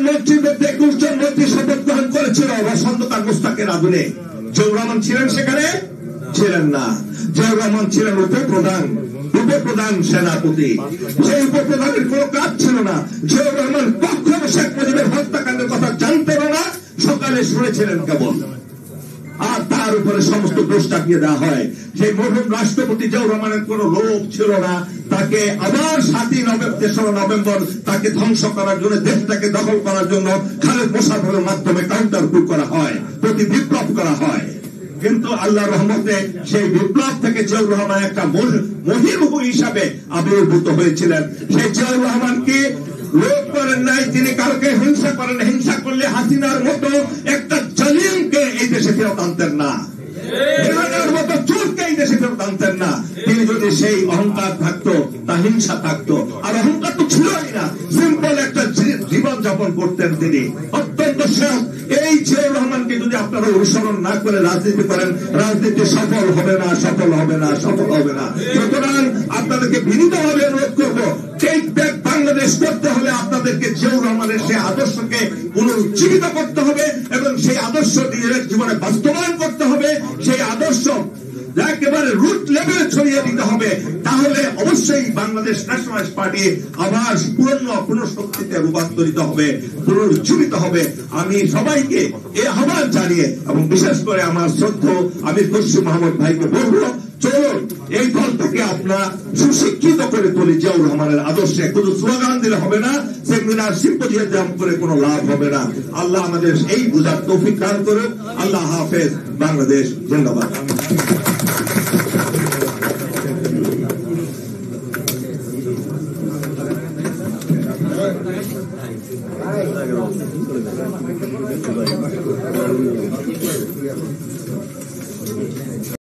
মন্ত্রীর মধ্যে 21 জন মন্ত্রী শপথ গ্রহণ করেছিল বসন্তকাল মুস্তাকের আগুনে। জিয়াউর রহমান ছিলেন সেখানে? ছিলেন না। জিয়াউর রহমান ছিলেন উপপ্রধান সেনাপতি। সেই উপপ্রধানের কোন কাজ ছিল না। জিয়াউর রহমান কখনো শেখ মুজিবের হত্যাকাণ্ডের কথা জানতেন না, সকালে শুনেছিলেন কেবল। আর তার উপরে সমস্ত দোষ চাপিয়ে দেওয়া হয়। সেই মরহুম রাষ্ট্রপতি জিয়াউর রহমানের কোন লোভ ছিল না। তাকে আবার 7 নভেম্বর তাকে ধ্বংস করার জন্য, দেশটাকে দখল করার জন্য খালেদ মোশাররফের মাধ্যমে কাউন্টার কুপ করা হয়, প্রতি বিপ্লব করা হয়। কিন্তু আল্লাহ রহমতে সেই বিপ্লব থেকে জিয়াউর রহমান একটা মহিরুহ হিসাবে আবির্ভূত হয়েছিলেন। সেই জিয়াউর রহমান কি লোভ করেন নাই, তিনি কাউকে হিংসা করেন। হিংসা করলে হাসিনার মতো একটা জালিমকে এই দেশে ফেরত আনতেন না, মতো চোরকে এই দেশে ফেরত আনতেন না। তিনি যদি সেই অহংকার থাকতো, তা হিংসা থাকতো। আর অহংকার তো ছিলই না, সিম্পল একটা জীবন যাপন করতেন তিনি, অত্যন্ত সৎ। এই জিয়াউর রহমানকে যদি আপনারা অনুসরণ না করে রাজনীতি করেন, রাজনীতি সফল হবে না। সুতরাং আপনাদেরকে বিনীতভাবে অনুরোধ করবো, টেক ব্যাক বাংলাদেশ করতে হলে আপনাদেরকে জিয়াউর রহমানের সেই আদর্শকে পুনরুজ্জীবিত করতে হবে এবং সেই আদর্শ নিজের জীবনে বাস্তবায়ন করতে হবে। সেই আদর্শ একেবারে রুট লেভেলে ছড়িয়ে দিতে হবে। তাহলে অবশ্যই বাংলাদেশ ন্যাশনালিস্ট পার্টি আবার পুনঃশক্তিতে রূপান্তরিত হবে, পুনরুজ্জীবিত হবে। আমি সবাইকে এই আহ্বান জানিয়ে এবং বিশেষ করে আমার শ্রদ্ধেয় আমির খসরু মাহমুদ ভাইকে বলবো, চলুন এই দলটাকে আপনার সুশিক্ষিত করে তুলি জিয়াউর রহমানের আদর্শে। শুধু স্লোগান দিলে হবে না, সেমিনার সিম্পোজিয়াম করে কোনো লাভ হবে না। আল্লাহ আমাদের এই বুঝার তৌফিক দান করুন। আল্লাহ হাফেজ। বাংলাদেশ জিন্দাবাদ।